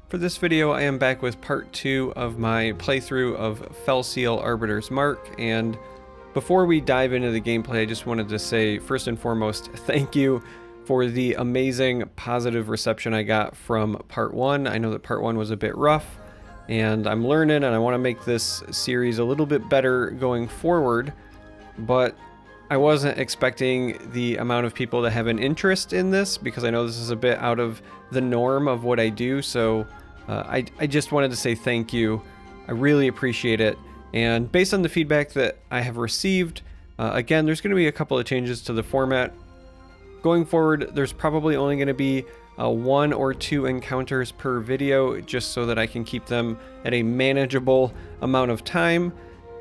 For this video, I am back with part 2 of my playthrough of Felseal Arbiter's Mark, and before we dive into the gameplay, I just wanted to say, first and foremost, thank you for the amazing positive reception I got from part 1. I know that part 1 was a bit rough, and I'm learning, and I want to make this series a little bit better going forward, but I wasn't expecting the amount of people to have an interest in this, because I know this is a bit out of the norm of what I do, so I just wanted to say thank you. I really appreciate it, and based on the feedback that I have received, again, there's going to be a couple of changes to the format. Going forward, there's probably only going to be 1 or 2 encounters per video, just so that I can keep them at a manageable amount of time.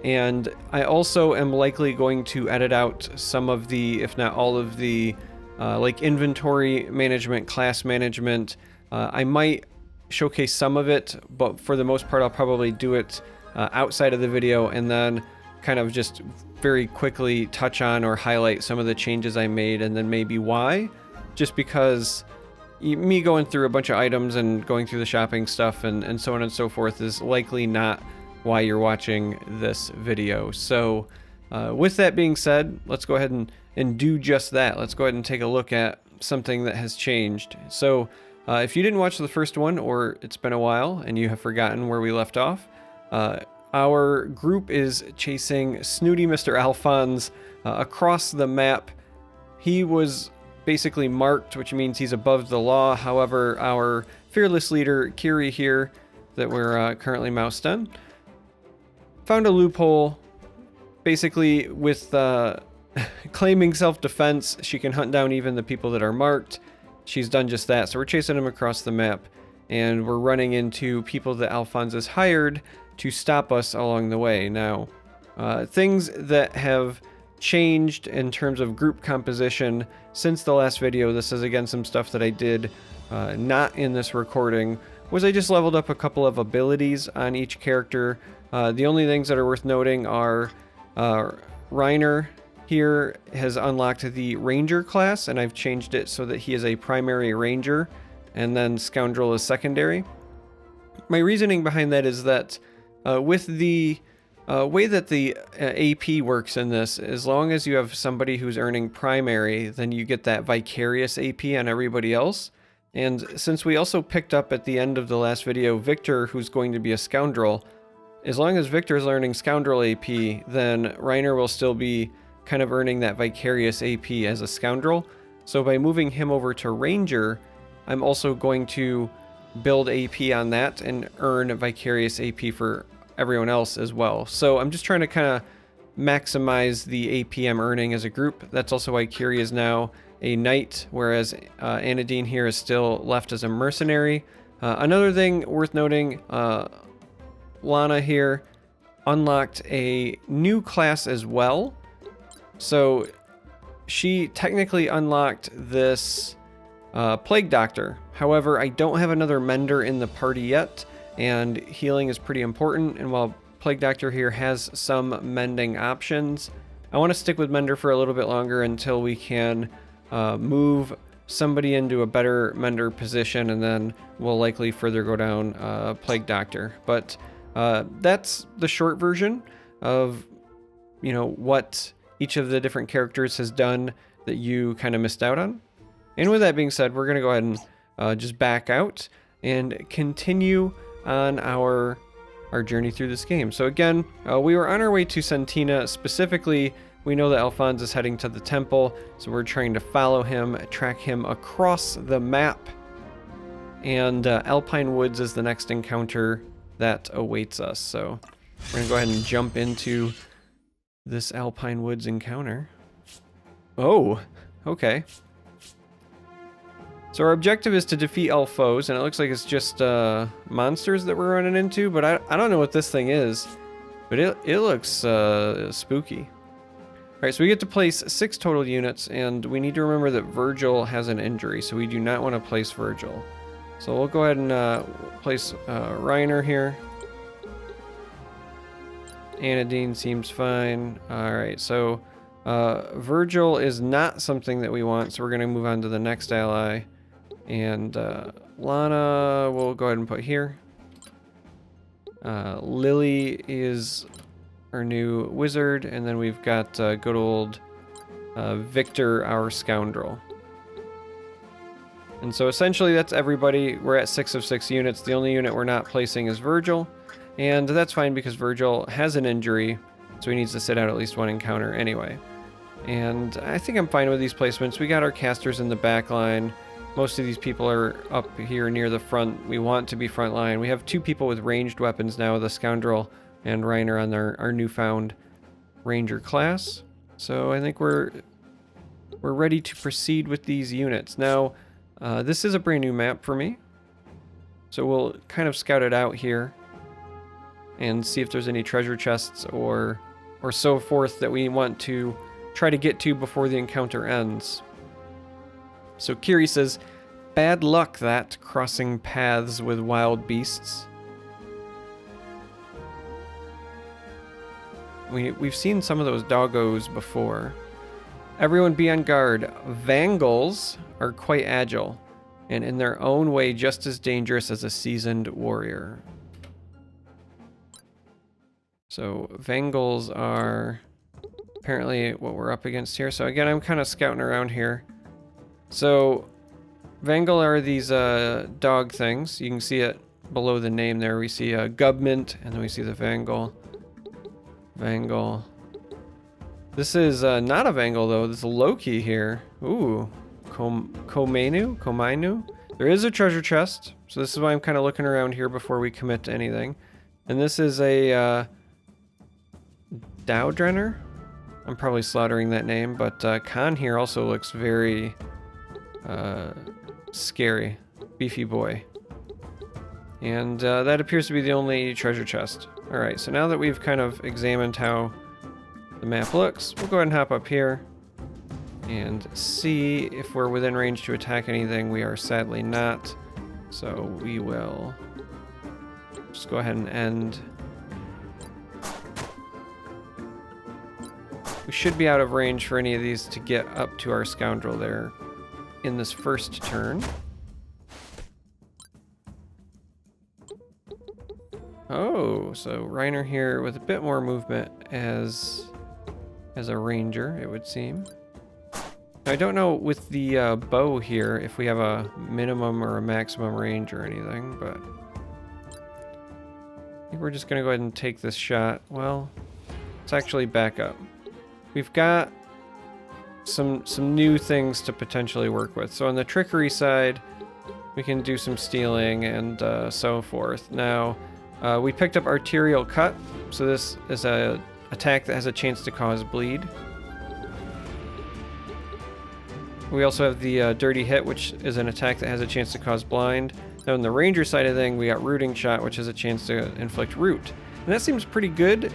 And I also am likely going to edit out some of the, if not all of the, like inventory management, class management. I might showcase some of it, but for the most part I'll probably do it outside of the video, and then kind of just very quickly touch on or highlight some of the changes I made, and then maybe why. Just because me going through a bunch of items and going through the shopping stuff and so on and so forth is likely not why you're watching this video. So with that being said, let's go ahead and do just that. Let's go ahead and take a look at something that has changed. So if you didn't watch the first one, or it's been a while and you have forgotten where we left off, our group is chasing snooty Mr. Alphonse across the map. He was basically marked, which means he's above the law. However, our fearless leader, Kiri here, that we're currently moused on, found a loophole. Basically, with claiming self-defense, she can hunt down even the people that are marked. She's done just that, so we're chasing him across the map, and we're running into people that Alphonse has hired to stop us along the way. Now, things that have changed in terms of group composition since the last video, this is again some stuff that I did not in this recording, was I just leveled up a couple of abilities on each character. The only things that are worth noting are Reiner here has unlocked the Ranger class, and I've changed it so that he is a primary Ranger, and then Scoundrel is secondary. My reasoning behind that is that with the way that the AP works in this, as long as you have somebody who's earning primary, then you get that vicarious AP on everybody else. And since we also picked up at the end of the last video Victor, who's going to be a Scoundrel, as long as Victor's learning Scoundrel AP, then Reiner will still be kind of earning that vicarious AP as a Scoundrel. So by moving him over to Ranger, I'm also going to build AP on that and earn vicarious AP for everyone else as well. So I'm just trying to kind of maximize the AP I'm earning as a group. That's also why Kiri is now a knight, whereas Anadine here is still left as a mercenary. Another thing worth noting, Lana here unlocked a new class as well. So she technically unlocked this Plague Doctor. However, I don't have another Mender in the party yet, and healing is pretty important. And while Plague Doctor here has some mending options, I want to stick with Mender for a little bit longer until we can move somebody into a better Mender position, and then we'll likely further go down Plague Doctor. But that's the short version of, you know, what each of the different characters has done that you kind of missed out on. And with that being said, we're going to go ahead and just back out and continue on our journey through this game. So again, we were on our way to Sentina. Specifically, we know that Alphonse is heading to the temple, so we're trying to follow him, track him across the map. And Alpine Woods is the next encounter that awaits us. So we're going to go ahead and jump into this Alpine Woods encounter. Oh, okay. So our objective is to defeat all foes, and it looks like it's just monsters that we're running into, but I don't know what this thing is, but it looks spooky. Alright, so we get to place 6 total units, and we need to remember that Virgil has an injury, so we do not want to place Virgil. So we'll go ahead and place Reiner here. Anadine seems fine. Alright, so Virgil is not something that we want, so we're going to move on to the next ally. And Lana, we'll go ahead and put here. Lily is our new wizard, and then we've got good old Victor, our scoundrel. And so essentially that's everybody. We're at 6 of 6 units. The only unit we're not placing is Virgil, and that's fine because Virgil has an injury, so he needs to sit out at least one encounter anyway. And I think I'm fine with these placements. We got our casters in the back line. Most of these people are up here near the front. We want to be front line. We have 2 people with ranged weapons now, the Scoundrel and Reiner on our newfound Ranger class. So I think we're ready to proceed with these units. Now, this is a brand new map for me. So we'll kind of scout it out here and see if there's any treasure chests or so forth that we want to try to get to before the encounter ends. So Kiri says, bad luck that, crossing paths with wild beasts. We've seen some of those doggos before. Everyone be on guard. Vangals are quite agile, and in their own way just as dangerous as a seasoned warrior. So Vangals are apparently what we're up against here. So again, I'm kind of scouting around here. So Vangal are these dog things. You can see it below the name there. We see a Gubmint, and then we see the Vangal. Vangal. This is not a Vangal though. This is Loki here. Ooh, Komainu. There is a treasure chest, so this is why I'm kind of looking around here before we commit to anything. And this is a Dowdrenner. I'm probably slaughtering that name, but Khan here also looks very scary. Beefy boy. And that appears to be the only treasure chest. Alright, so now that we've kind of examined how the map looks, we'll go ahead and hop up here and see if we're within range to attack anything. We are sadly not. So we will just go ahead and end. We should be out of range for any of these to get up to our Scoundrel there in this first turn. Oh, so Reiner here with a bit more movement as a ranger, it would seem. Now, I don't know with the bow here if we have a minimum or a maximum range or anything, but I think we're just gonna go ahead and take this shot. Well, let's actually back up. We've got some new things to potentially work with. So on the trickery side, we can do some stealing and so forth. Now, we picked up Arterial Cut, so this is a attack that has a chance to cause bleed. We also have the Dirty Hit, which is an attack that has a chance to cause blind. Now on the Ranger side of thing, we got Rooting Shot, which has a chance to inflict root. And that seems pretty good,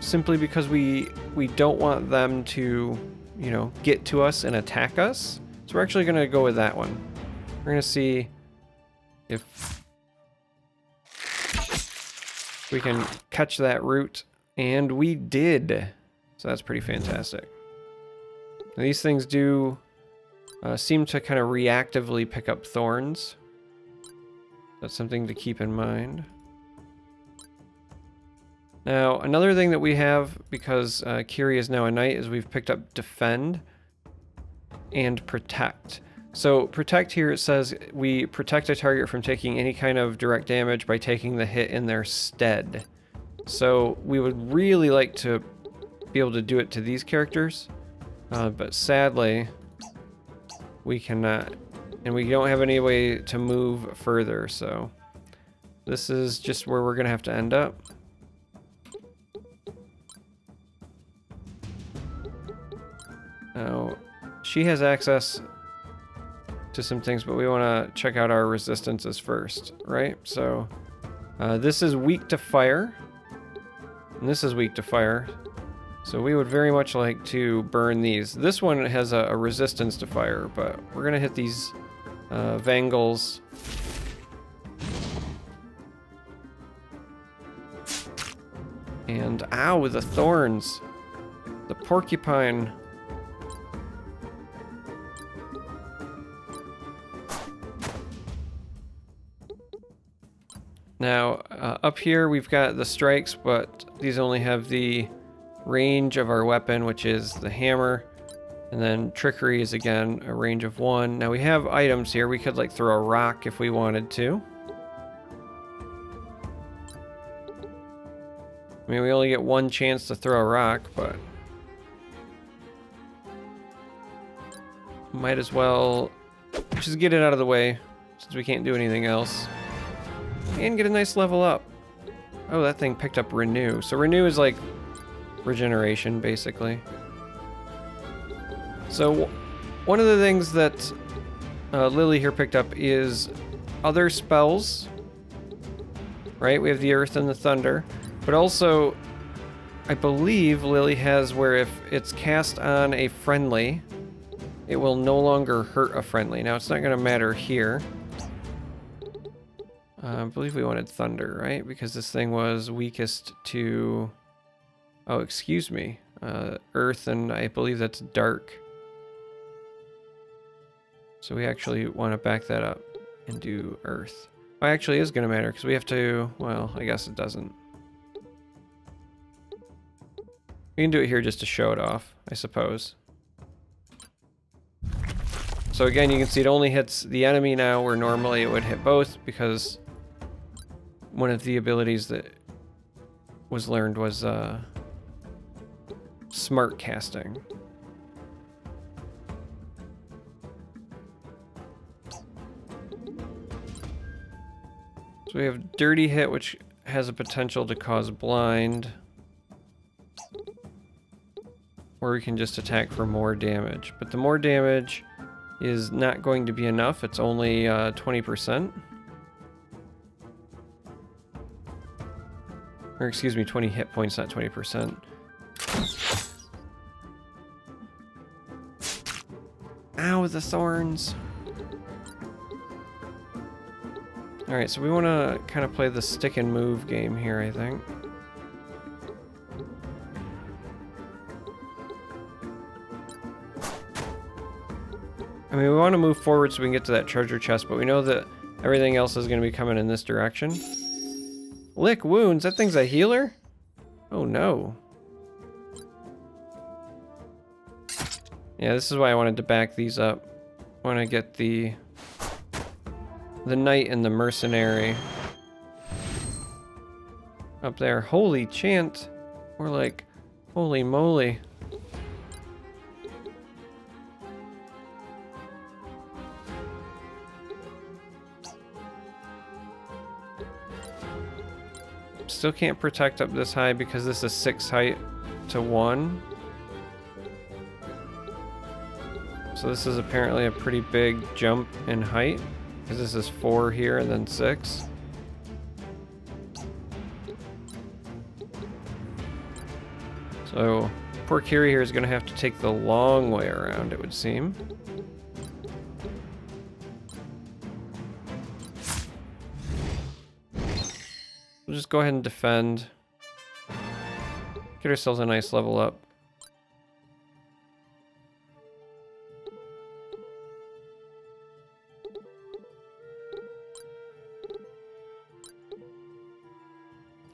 simply because we don't want them to, you know, get to us and attack us. So we're actually going to go with that one. We're going to see if we can catch that root, and we did. So that's pretty fantastic. Now, these things do seem to kind of reactively pick up thorns. That's something to keep in mind. Now, another thing that we have, because Kiri is now a knight, is we've picked up Defend and Protect. So Protect here, it says we protect a target from taking any kind of direct damage by taking the hit in their stead. So we would really like to be able to do it to these characters, but sadly we cannot, and we don't have any way to move further, so this is just where we're gonna have to end up. Now, she has access to some things, but we want to check out our resistances first, right? So this is weak to fire, and this is weak to fire. So we would very much like to burn these. This one has a resistance to fire, but we're going to hit these Vangals. And ow, with the thorns. The porcupine. Now, up here we've got the strikes, but these only have the range of our weapon, which is the hammer. And then trickery is, again, a range of 1. Now, we have items here. We could, like, throw a rock if we wanted to. I mean, we only get 1 chance to throw a rock, but... might as well just get it out of the way, since we can't do anything else. And get a nice level up. Oh, that thing picked up renew. So renew is like regeneration, basically. So one of the things that Lily here picked up is other spells. Right? We have the earth and the thunder. But also, I believe Lily has where if it's cast on a friendly, it will no longer hurt a friendly. Now, it's not going to matter here. I believe we wanted thunder, right? Because this thing was weakest to... oh, excuse me. Earth, and I believe that's dark. So we actually want to back that up and do earth. Oh, actually is going to matter because we have to... well, I guess it doesn't. We can do it here just to show it off, I suppose. So again, you can see it only hits the enemy now, where normally it would hit both, because one of the abilities that was learned was smart casting. So we have dirty hit, which has a potential to cause blind. Or we can just attack for more damage. But the more damage is not going to be enough. It's only 20%. Or excuse me, 20 hit points, not 20%. Ow, the thorns. Alright, so we want to kind of play the stick and move game here, I think. I mean, we want to move forward so we can get to that treasure chest, but we know that everything else is going to be coming in this direction. Lick wounds? That thing's a healer? Oh no. Yeah, this is why I wanted to back these up. I want to get the knight and the mercenary up there. Holy chant. We're like, holy moly. Still can't protect up this high because this is 6 height to 1. So this is apparently a pretty big jump in height, because this is 4 here and then 6. So poor Kiri here is going to have to take the long way around, it would seem. We'll just go ahead and defend. Get ourselves a nice level up.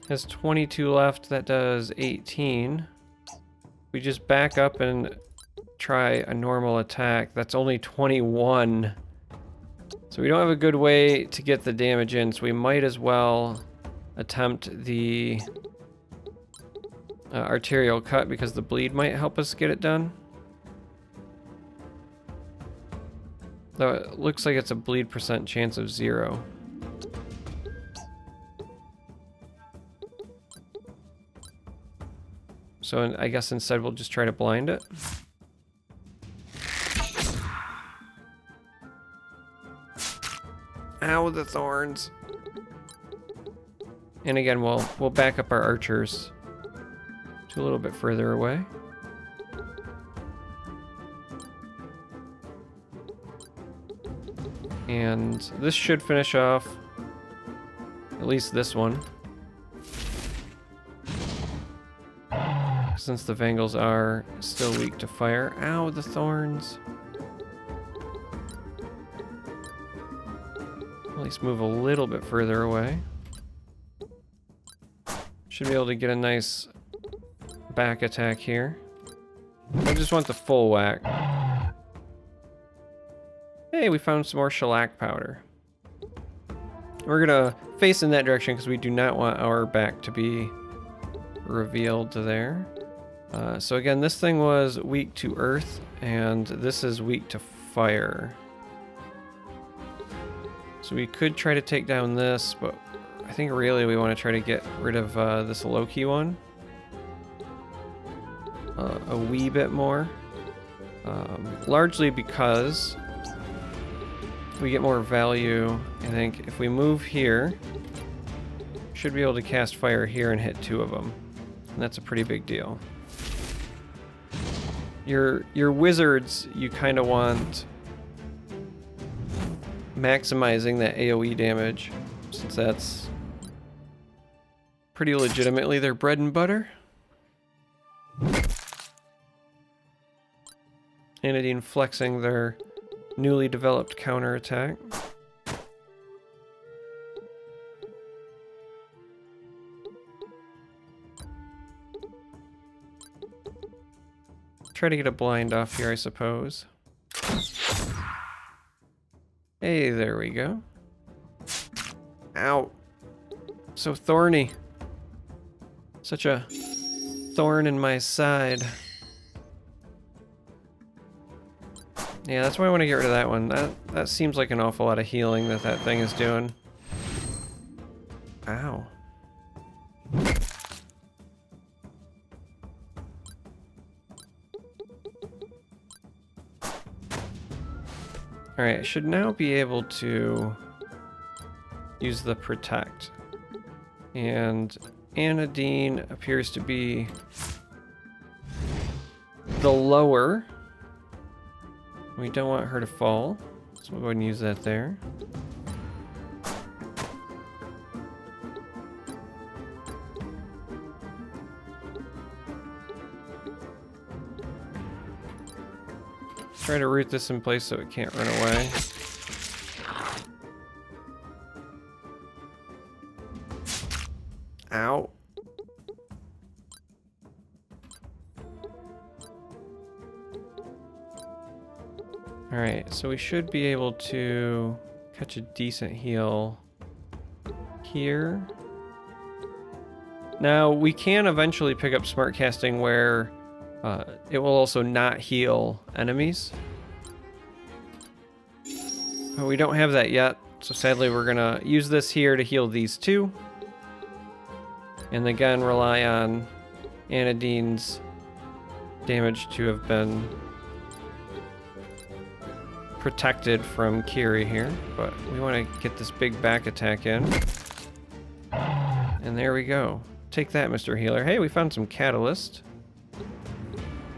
Has 22 left, that does 18. We just back up and try a normal attack. That's only 21. So we don't have a good way to get the damage in, so we might as well attempt the arterial cut, because the bleed might help us get it done. Though it looks like it's a bleed % chance of 0. So I guess instead we'll just try to blind it. Ow, the thorns. And again, we'll back up our archers to a little bit further away. And this should finish off at least this one. Since the Vangals are still weak to fire. Ow, the thorns. At least move a little bit further away. Should be able to get a nice back attack here. I just want the full whack. Hey, we found some more shellac powder. We're gonna face in that direction because we do not want our back to be revealed there. So again, this thing was weak to earth, and this is weak to fire. So we could try to take down this, but I think really we want to try to get rid of this Loki one. A wee bit more. Largely because we get more value. I think if we move here, should be able to cast fire here and hit 2 of them. And that's a pretty big deal. Your wizards, you kind of want maximizing that AoE damage, since that's pretty legitimately their bread and butter. Anadine flexing their newly developed counterattack. Try to get a blind off here, I suppose. Hey, there we go. Ow. So thorny. Such a thorn in my side. Yeah, that's why I want to get rid of that one. That seems like an awful lot of healing that thing is doing. Ow. Alright, I should now be able to use the protect. And Anadine appears to be the lower. We don't want her to fall, so we'll go ahead and use that there. Try to root this in place so it can't run away. Ow. Alright, so we should be able to catch a decent heal here. Now, we can eventually pick up smart casting where it will also not heal enemies. But we don't have that yet, so sadly we're gonna use this here to heal these 2. And again, rely on Anadine's damage to have been protected from Kiri here. But we want to get this big back attack in. And there we go. Take that, Mr. Healer. Hey, we found some catalyst.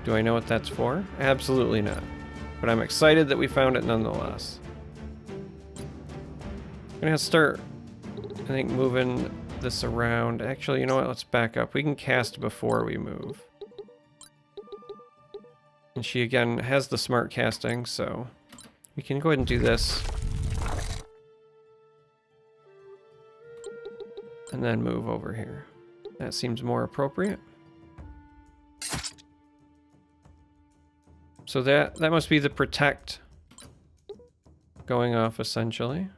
Do I know what that's for? Absolutely not. But I'm excited that we found it nonetheless. I'm gonna start, I think, moving this around. Actually, you know what? Let's back up. We can cast before we move. And she, again, has the smart casting, so we can go ahead and do this. And then move over here. That seems more appropriate. So that must be the protect going off, essentially.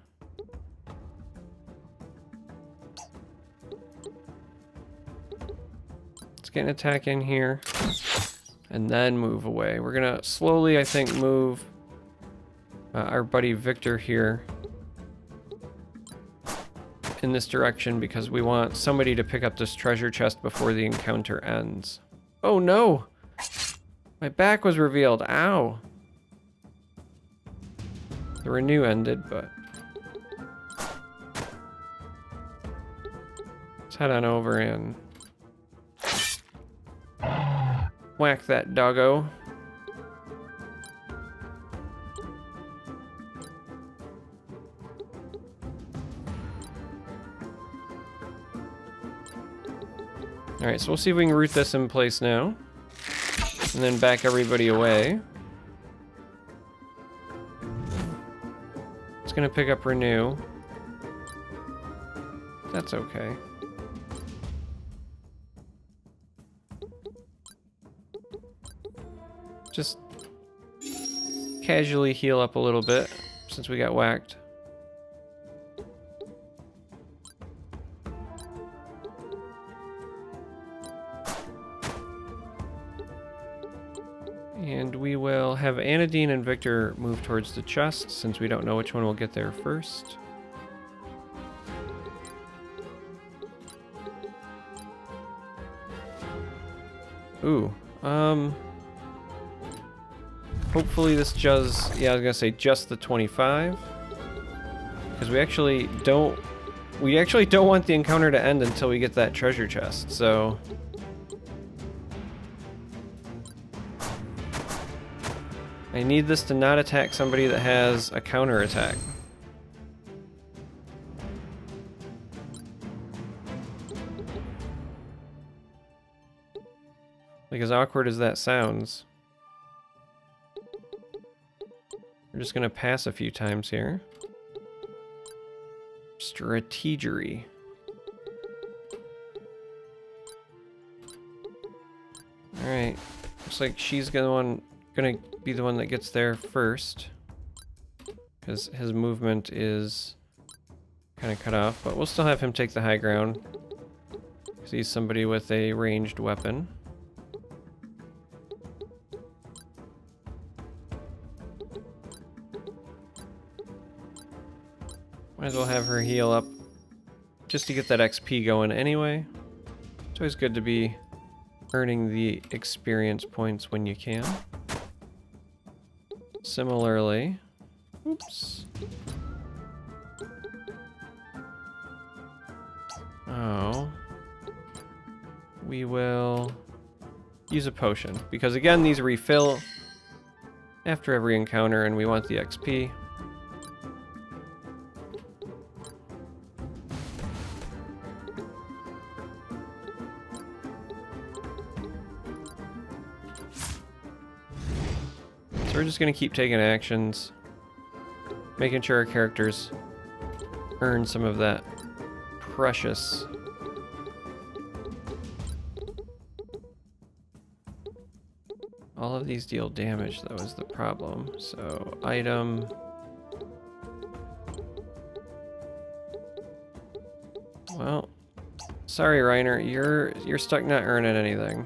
Let's get an attack in here and then move away. We're gonna slowly, I think, move our buddy Victor here in this direction because we want somebody to pick up this treasure chest before the encounter ends. Oh no! My back was revealed. Ow! The renew ended, but let's head on over and whack that doggo. Alright, so we'll see if we can root this in place now. And then back everybody away. It's gonna pick up renew. That's okay. just casually heal up a little bit since we got whacked. And we will have Anadine and Victor move towards the chest since we don't know which one will get there first. Ooh, hopefully this does, yeah, I was gonna say just the 25. Because we actually don't want the encounter to end until we get that treasure chest, so... I need this to not attack somebody that has a counter attack. Like, as awkward as that sounds. We're just gonna pass a few times here. Strategery. Alright. Looks like she's gonna be the one that gets there first. Because his movement is kind of cut off, but we'll still have him take the high ground. Because he's somebody with a ranged weapon. Might as well have her heal up just to get that XP going anyway. It's always good to be earning the experience points when you can. Similarly, oops. Oh. We will use a potion because again, these refill after every encounter and we want the XP. So we're just going to keep taking actions, making sure our characters earn some of that precious. All of these deal damage, that was the problem. So, item. Well, sorry, Reiner, you're stuck not earning anything.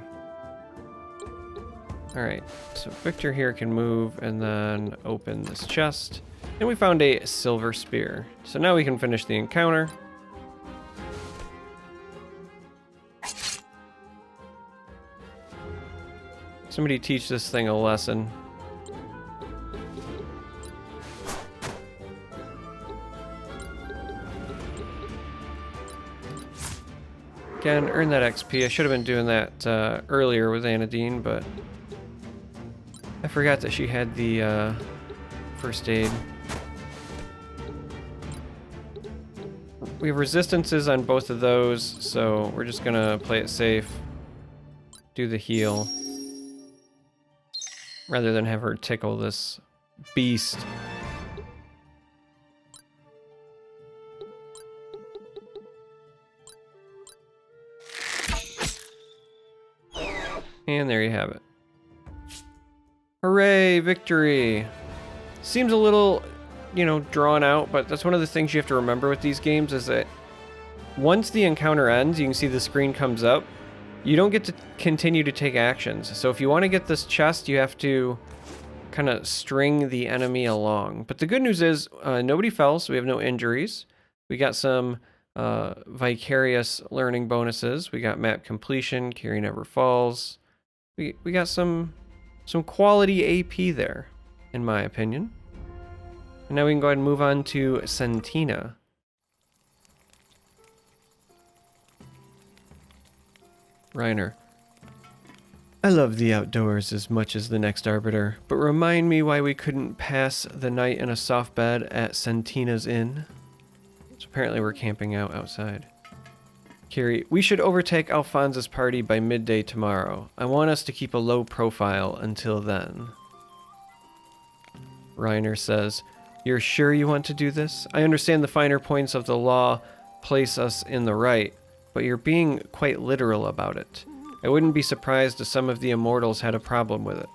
Alright, so Victor here can move and then open this chest. And we found a silver spear. So now we can finish the encounter. Somebody teach this thing a lesson. Again, earn that XP. I should have been doing that earlier with Anadine, but I forgot that she had the first aid. We have resistances on both of those, so we're just gonna play it safe. Do the heal. Rather than have her tickle this beast. And there you have it. Hooray, victory! Seems a little, you know, drawn out, but that's one of the things you have to remember with these games is that once the encounter ends, you can see the screen comes up. You don't get to continue to take actions. So if you want to get this chest, you have to kind of string the enemy along. But the good news is nobody fell, so we have no injuries. We got some vicarious learning bonuses. We got map completion, Carry Never Falls. We got some quality AP there, in my opinion. And now we can go ahead and move on to Sentina. Reiner. I love the outdoors as much as the next Arbiter, but remind me why we couldn't pass the night in a soft bed at Sentina's Inn. So apparently we're camping out outside. Carrie, we should overtake Alfonsa's party by midday tomorrow. I want us to keep a low profile until then. Reiner says, you're sure you want to do this? I understand the finer points of the law place us in the right, but you're being quite literal about it. I wouldn't be surprised if some of the immortals had a problem with it.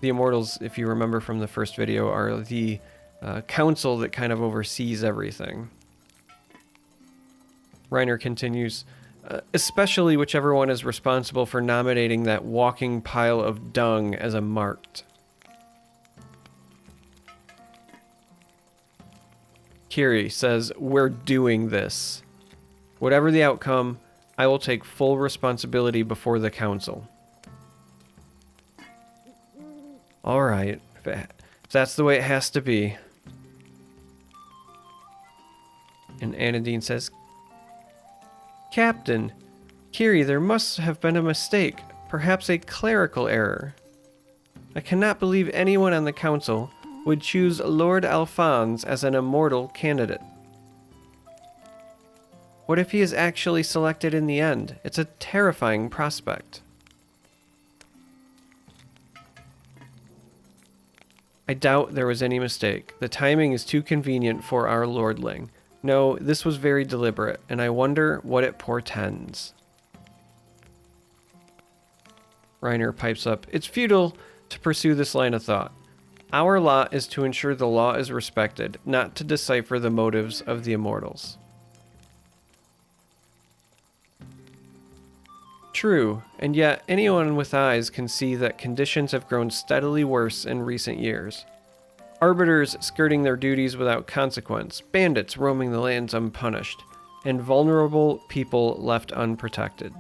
The Immortals, if you remember from the first video, are the council that kind of oversees everything. Reiner continues, especially whichever one is responsible for nominating that walking pile of dung as a marked. Kiri says, we're doing this. Whatever the outcome, I will take full responsibility before the council. Alright, if that's the way it has to be. And Anadine says, Captain, Kiri, there must have been a mistake, perhaps a clerical error. I cannot believe anyone on the council would choose Lord Alphonse as an immortal candidate. What if he is actually selected in the end? It's a terrifying prospect. I doubt there was any mistake. The timing is too convenient for our lordling. No, this was very deliberate, and I wonder what it portends. Reiner pipes up, it's futile to pursue this line of thought. Our lot is to ensure the law is respected, not to decipher the motives of the immortals. True, and yet anyone with eyes can see that conditions have grown steadily worse in recent years. Arbiters skirting their duties without consequence, bandits roaming the lands unpunished, and vulnerable people left unprotected.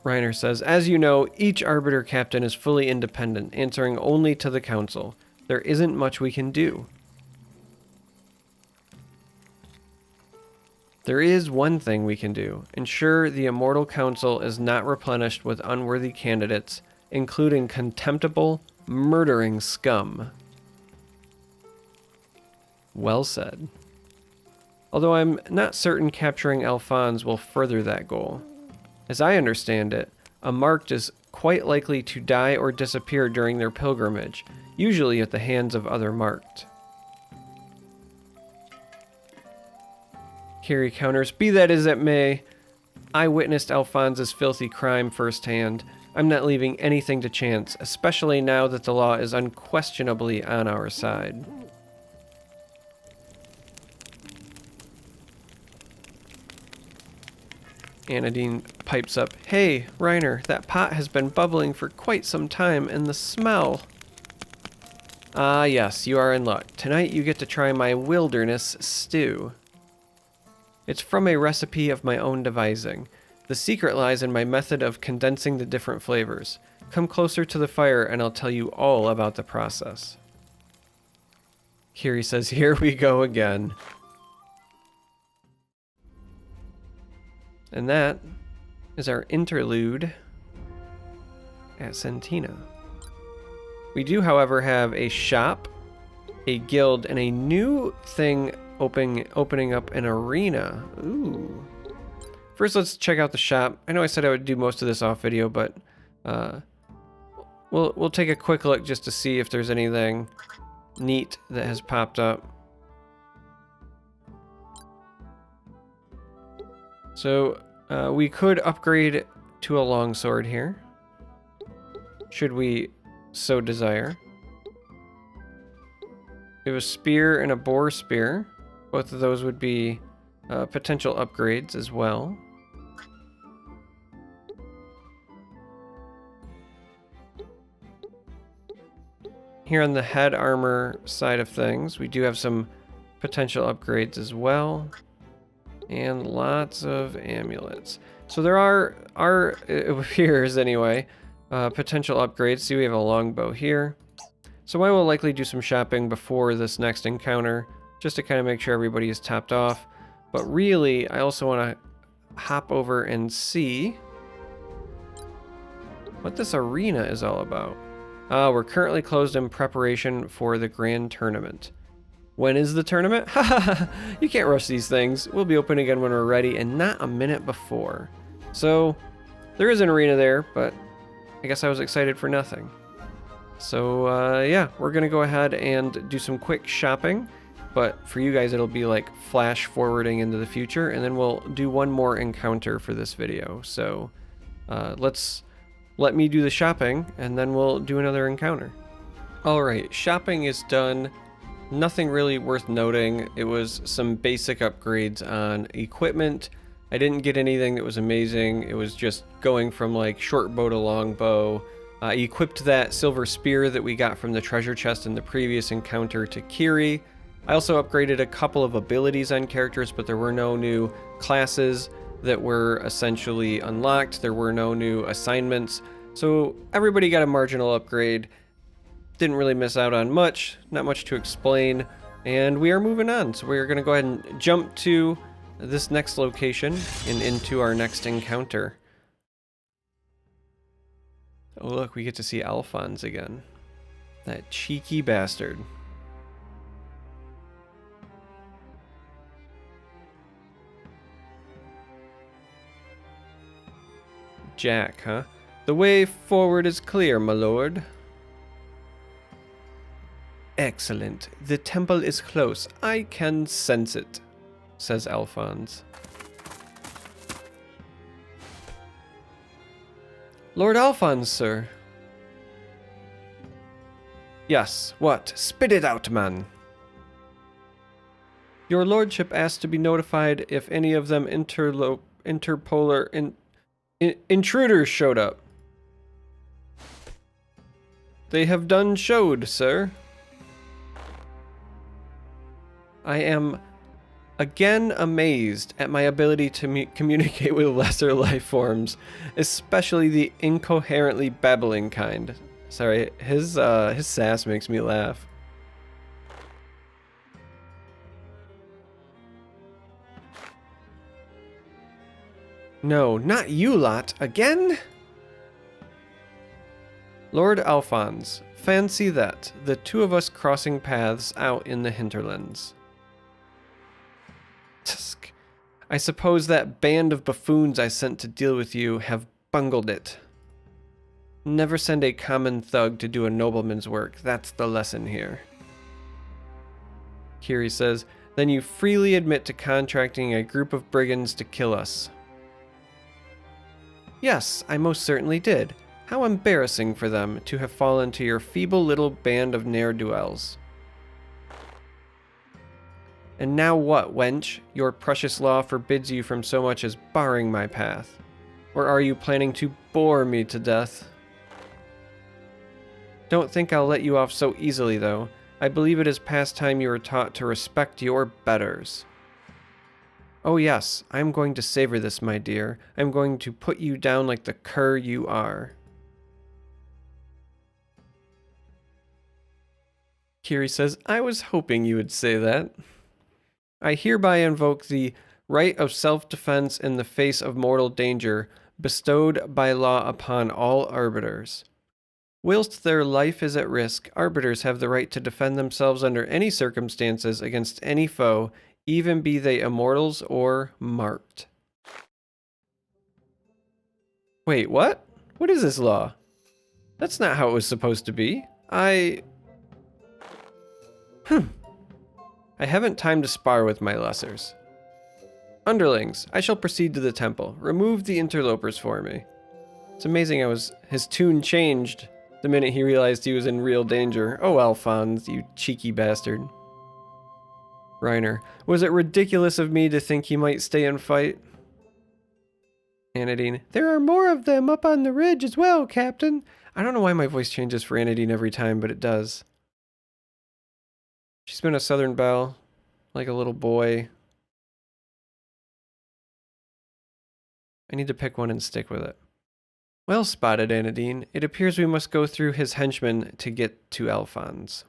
Reiner says, as you know, each Arbiter captain is fully independent, answering only to the council. There isn't much we can do. There is one thing we can do. Ensure the Immortal Council is not replenished with unworthy candidates, including contemptible, murdering scum. Well said. Although I'm not certain capturing Alphonse will further that goal. As I understand it, a marked is quite likely to die or disappear during their pilgrimage, usually at the hands of other marked. Kiri counters, be that as it may, I witnessed Alphonse's filthy crime firsthand. I'm not leaving anything to chance, especially now that the law is unquestionably on our side. Anadine pipes up, hey, Reiner, that pot has been bubbling for quite some time, and the smell. Ah, yes, you are in luck. Tonight you get to try my wilderness stew. It's from a recipe of my own devising. The secret lies in my method of condensing the different flavors. Come closer to the fire and I'll tell you all about the process. Kiri says, here we go again. And that is our interlude at Sentina. We do, however, have a shop, a guild, and a new thing opening up an arena. Ooh. First, let's check out the shop. I know I said I would do most of this off video, but we'll take a quick look just to see if there's anything neat that has popped up. So we could upgrade to a longsword here, should we so desire. We have a spear and a boar spear. Both of those would be potential upgrades as well. Here on the head armor side of things, we do have some potential upgrades as well. And lots of amulets. So there are it appears anyway, potential upgrades. See, we have a longbow here. So I will likely do some shopping before this next encounter, just to kind of make sure everybody is topped off. But really, I also want to hop over and see what this arena is all about. We're currently closed in preparation for the grand tournament. When is the tournament? You can't rush these things. We'll be open again when we're ready, and not a minute before. So, there is an arena there, but I guess I was excited for nothing. So, yeah, we're going to go ahead and do some quick shopping. But for you guys, it'll be like flash forwarding into the future, and then we'll do one more encounter for this video. So, let's let me do the shopping, and then we'll do another encounter. Alright, shopping is done. Nothing really worth noting. It was some basic upgrades on equipment. I didn't get anything that was amazing. It was just going from like short bow to long bow. I equipped that silver spear that we got from the treasure chest in the previous encounter to Kiri. I also upgraded a couple of abilities on characters, but there were no new classes that were essentially unlocked. There were no new assignments. So everybody got a marginal upgrade. Didn't really miss out on much, not much to explain, and we are moving on. So we're going to go ahead and jump to this next location and into our next encounter. Oh look, we get to see Alphonse again. That cheeky bastard. Jack, huh? The way forward is clear, my lord. Excellent. The temple is close. I can sense it, says Alphonse. Lord Alphonse, sir. Yes, what? Spit it out, man. Your lordship asked to be notified if any of them intruders showed up. They have done showed, sir. I am again amazed at my ability to communicate with lesser life forms, especially the incoherently babbling kind. Sorry, his sass makes me laugh. No, not you lot, again? Lord Alphonse, fancy that, the two of us crossing paths out in the hinterlands. Tsk. I suppose that band of buffoons I sent to deal with you have bungled it. Never send a common thug to do a nobleman's work, that's the lesson here. Kiri says, then you freely admit to contracting a group of brigands to kill us. Yes, I most certainly did. How embarrassing for them to have fallen to your feeble little band of ne'er-do-wells. And now what, wench? Your precious law forbids you from so much as barring my path. Or are you planning to bore me to death? Don't think I'll let you off so easily, though. I believe it is past time you were taught to respect your betters. Oh yes, I'm going to savor this, my dear. I'm going to put you down like the cur you are. Kiri says, I was hoping you would say that. I hereby invoke the right of self-defense in the face of mortal danger bestowed by law upon all arbiters. Whilst their life is at risk, arbiters have the right to defend themselves under any circumstances against any foe, even be they immortals or marked. Wait, what? What is this law? That's not how it was supposed to be. I haven't time to spar with my lessers. Underlings, I shall proceed to the temple. Remove the interlopers for me. It's amazing how his tune changed the minute he realized he was in real danger. Oh, Alphonse, you cheeky bastard. Reiner, was it ridiculous of me to think he might stay and fight? Anadine, there are more of them up on the ridge as well, Captain. I don't know why my voice changes for Anadine every time, but it does. She's been a Southern Belle, like a little boy. I need to pick one and stick with it. Well spotted, Anadine. It appears we must go through his henchmen to get to Alphonse.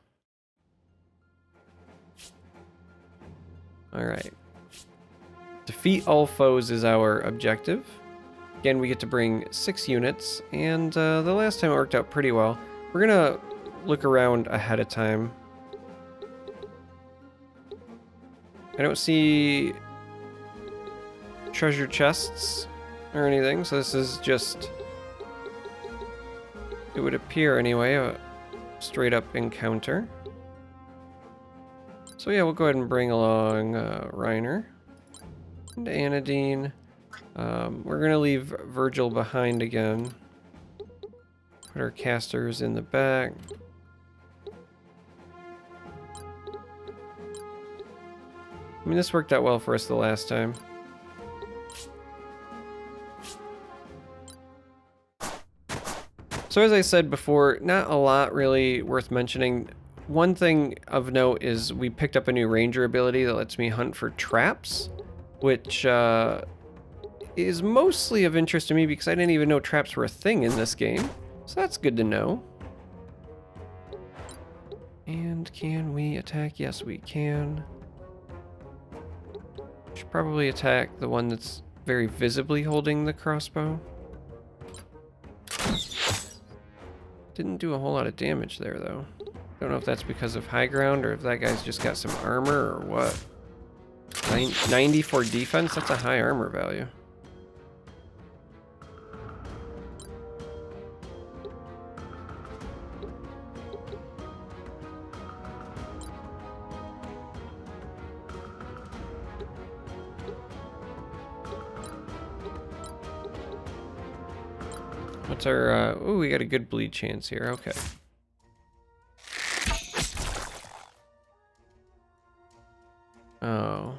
Alright. Defeat all foes is our objective. Again, we get to bring 6 units, and the last time it worked out pretty well. We're gonna look around ahead of time. I don't see treasure chests or anything, so this is just, it would appear anyway, a straight up encounter. So yeah, we'll go ahead and bring along Reiner and Anadine. We're gonna leave Virgil behind again. Put our casters in the back. I mean, this worked out well for us the last time. So as I said before, not a lot really worth mentioning. One thing of note is we picked up a new ranger ability that lets me hunt for traps, which is mostly of interest to me because I didn't even know traps were a thing in this game. So that's good to know. And can we attack? Yes, we can. Should probably attack the one that's very visibly holding the crossbow. Didn't do a whole lot of damage there, though. Don't know if that's because of high ground or if that guy's just got some armor or what. 94 defense? That's a high armor value. What's our, ooh, we got a good bleed chance here, okay. Oh,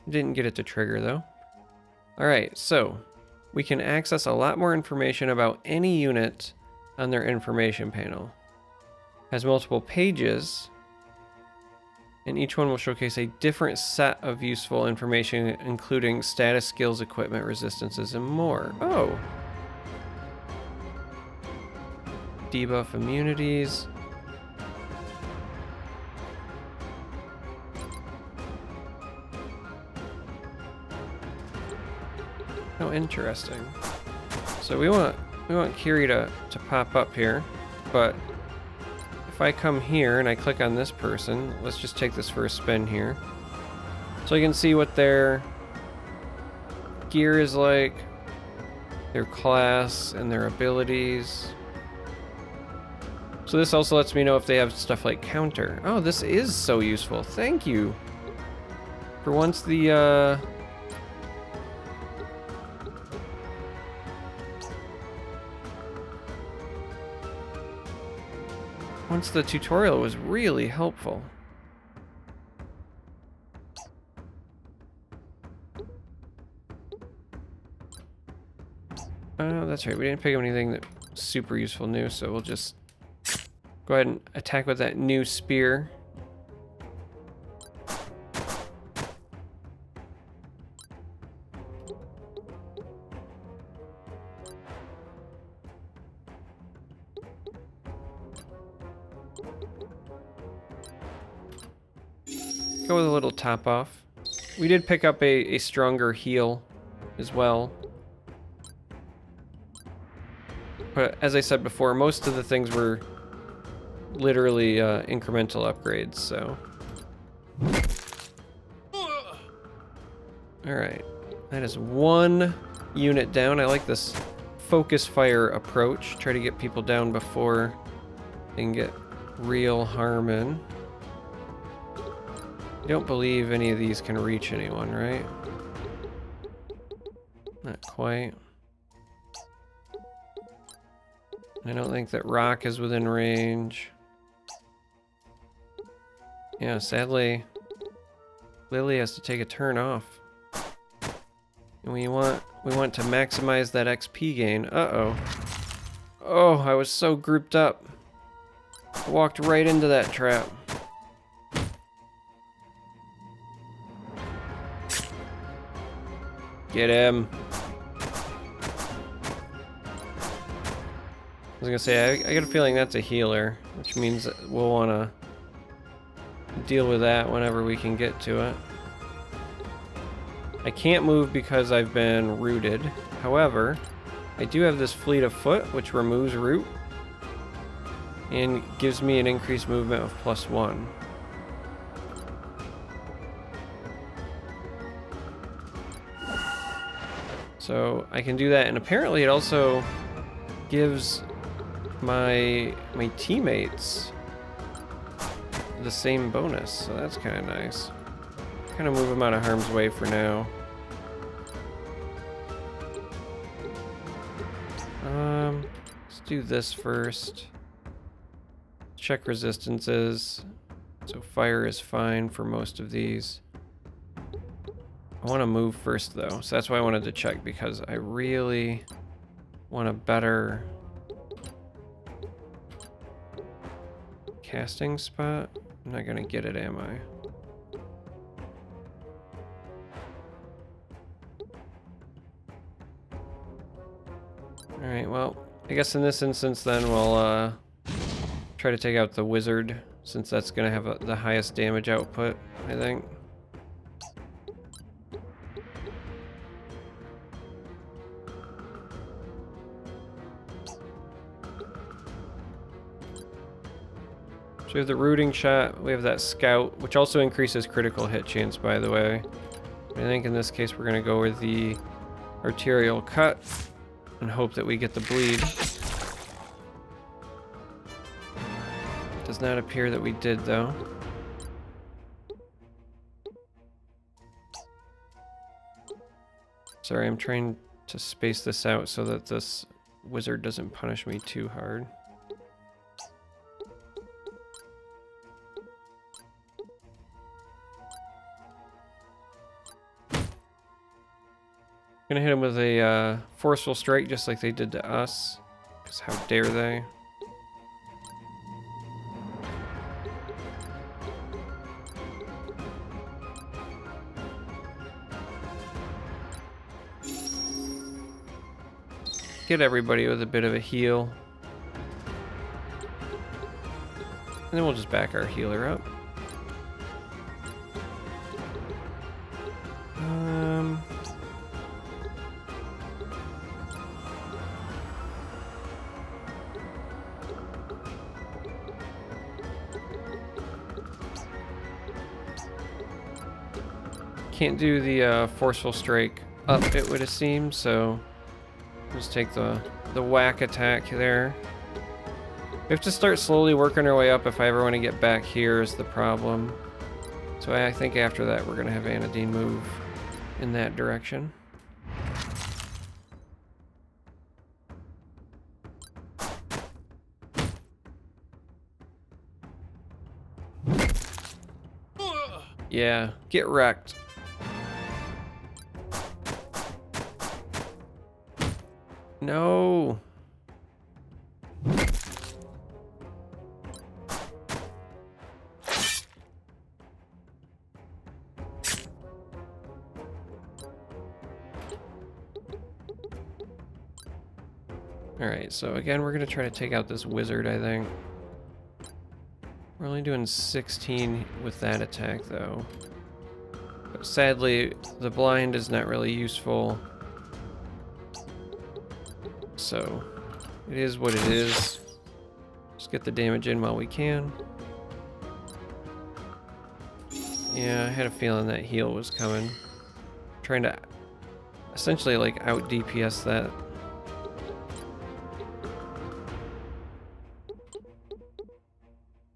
didn't get it to trigger though. Alright, so we can access a lot more information about any unit on their information panel. Has multiple pages, and each one will showcase a different set of useful information, including status, skills, equipment, resistances, and more. Oh! Debuff immunities. Oh, interesting. So we want Kiri to pop up here, but if I come here and I click on this person, let's just take this for a spin here. So you can see what their gear is like, their class, and their abilities. So this also lets me know if they have stuff like counter. Oh, this is so useful. Thank you. For once the, once the tutorial was really helpful. Oh, that's right. We didn't pick up anything that was super useful new, so we'll just go ahead and attack with that new spear. Go with a little top off. We did pick up a stronger heal as well. But as I said before, most of the things were literally incremental upgrades, so. Alright, that is one unit down. I like this focus fire approach. Try to get people down before they can get real harm in. I don't believe any of these can reach anyone, right? Not quite. I don't think that rock is within range. Yeah, sadly, Lily has to take a turn off. And we want to maximize that XP gain. Uh-oh. Oh, I was so grouped up. I walked right into that trap. Get him. I was gonna say, I got a feeling that's a healer, which means that we'll want to deal with that whenever we can get to it. I can't move because I've been rooted. However, I do have this fleet of foot, which removes root and gives me an increased movement of +1. So I can do that, and apparently it also gives my teammates the same bonus, so that's kind of nice. Kind of move them out of harm's way for now. do this first. Check resistances. So fire is fine for most of these. I want to move first though, so that's why I wanted to check, because I really want a better casting spot. I'm not gonna get it, am I? Alright, well, I guess in this instance then we'll try to take out the wizard, since that's gonna have the highest damage output, I think. So we have the rooting shot, we have that scout, which also increases critical hit chance, by the way. I think in this case we're gonna go with the arterial cut and hope that we get the bleed. Does not appear that we did, though. Sorry, I'm trying to space this out so that this wizard doesn't punish me too hard. Gonna hit him with a forceful strike just like they did to us, because how dare they. Get everybody with a bit of a heal. And then we'll just back our healer up. Can't do the forceful strike up, it would seem, so just take the whack attack there. We have to start slowly working our way up if I ever want to get back here is the problem. So I think after that we're going to have Anadine move in that direction. Yeah, get wrecked. No. Alright, so again, we're going to try to take out this wizard, I think. We're only doing 16 with that attack, though. But sadly, the blind is not really useful. So, it is what it is. Just get the damage in while we can. Yeah, I had a feeling that heal was coming. Trying to essentially like out DPS that.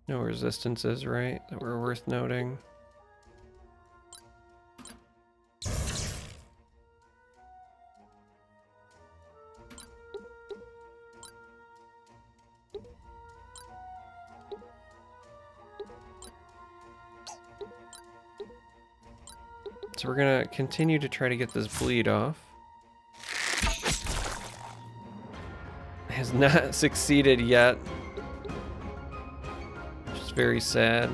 No resistances, right? That were worth noting. So we're gonna continue to try to get this bleed off. Has not succeeded yet. Which is very sad.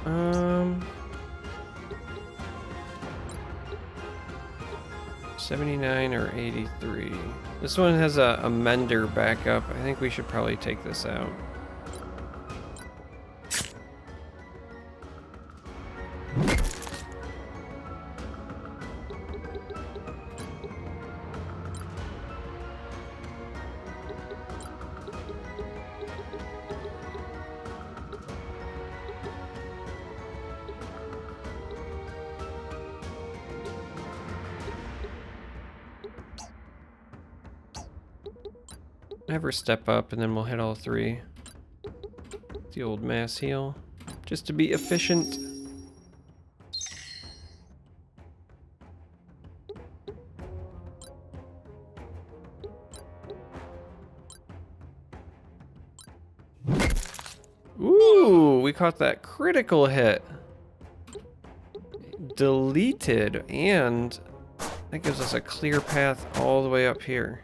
Um... 79 or 83. This one has a mender backup. I think we should probably take this out. Never step up, and then we'll hit all three. The old mass heal, just to be efficient. we caught that critical hit. Deleted, and that gives us a clear path all the way up here.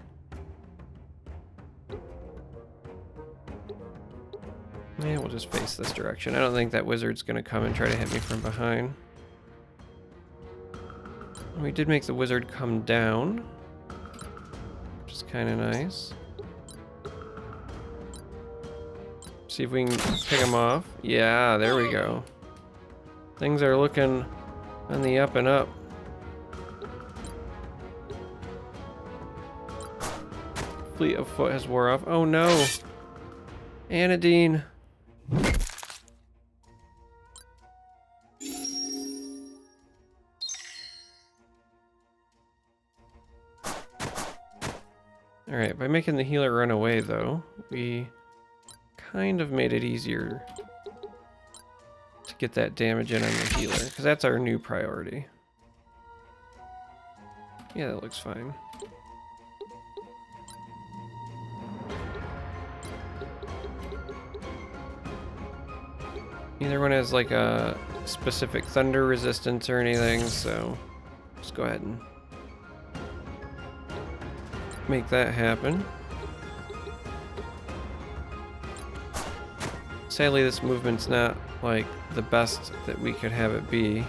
Yeah, we'll just face this direction. I don't think that wizard's gonna come and try to hit me from behind. We did make the wizard come down, which is kind of nice. See if we can pick him off. Yeah, there we go. Things are looking on the up and up. Fleet of foot has wore off. Oh no! Anadine! Alright, by making the healer run away though, we kind of made it easier to get that damage in on the healer, because that's our new priority. Yeah, that looks fine. Neither one has like a specific thunder resistance or anything, so just go ahead and make that happen. Sadly, this movement's not like the best that we could have it be.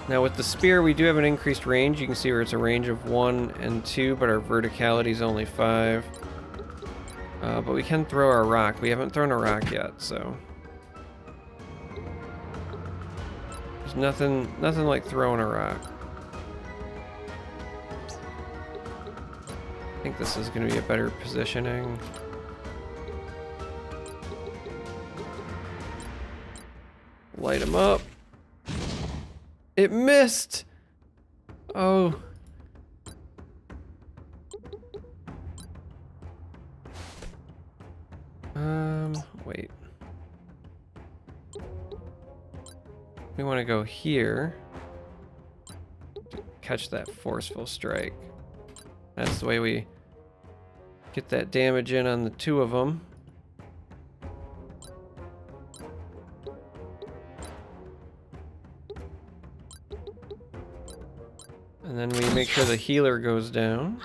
Now with the spear, we do have an increased range. You can see where it's a range of 1 and 2, but our verticality is only 5. But we can throw our rock. We haven't thrown a rock yet, so there's nothing like throwing a rock. I think this is going to be a better positioning. Light him up. It missed! Oh. Wait. We want to go here. Catch that forceful strike. That's the way we get that damage in on the two of them. And then we make sure the healer goes down.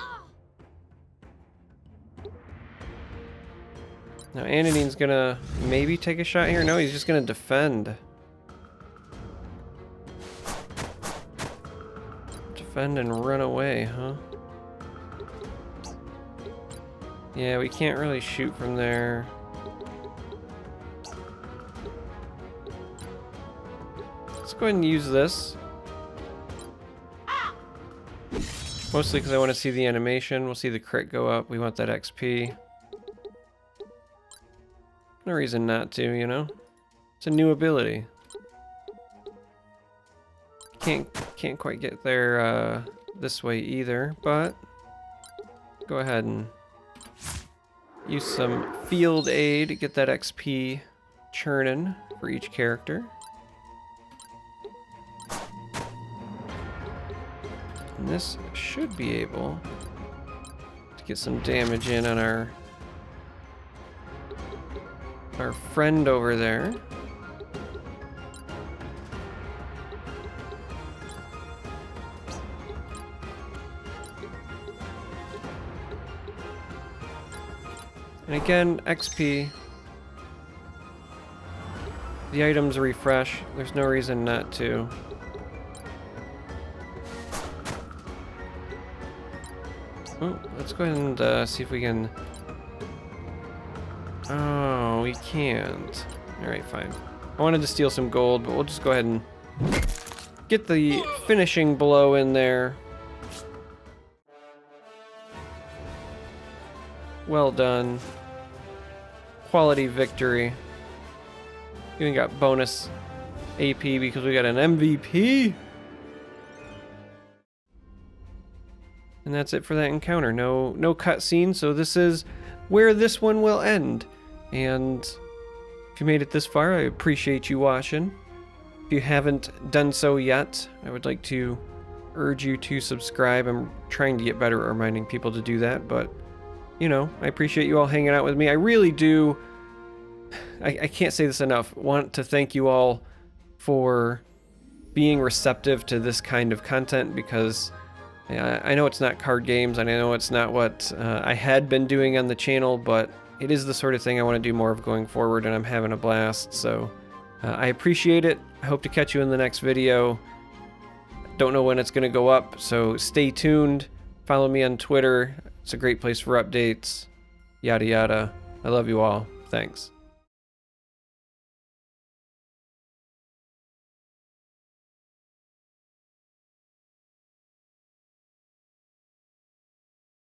Now Anadine's gonna maybe take a shot here. No, he's just gonna defend. Defend and run away, huh? Yeah, we can't really shoot from there. Let's go ahead and use this. Mostly because I want to see the animation. We'll see the crit go up. We want that XP. No reason not to, you know? It's a new ability. Can't quite get there this way either, but go ahead and use some field aid to get that XP churning for each character. And this should be able to get some damage in on our friend over there. And again, XP. The items refresh. There's no reason not to. Oh, let's go ahead and see if we can... Oh, we can't. Alright, fine. I wanted to steal some gold, but we'll just go ahead and get the finishing blow in there. Well done. Quality victory. Even got bonus AP because we got an MVP. And that's it for that encounter. No cutscene, so this is where this one will end. And if you made it this far, I appreciate you watching. If you haven't done so yet, I would like to urge you to subscribe. I'm trying to get better at reminding people to do that, but you know, I appreciate you all hanging out with me. I really do. I can't say this enough. Want to thank you all for being receptive to this kind of content, because I know it's not card games, and I know it's not what I had been doing on the channel, but it is the sort of thing I want to do more of going forward, and I'm having a blast, so I appreciate it. I hope to catch you in the next video. Don't know when it's going to go up, so stay tuned. Follow me on Twitter. It's a great place for updates. Yada yada. I love you all. Thanks.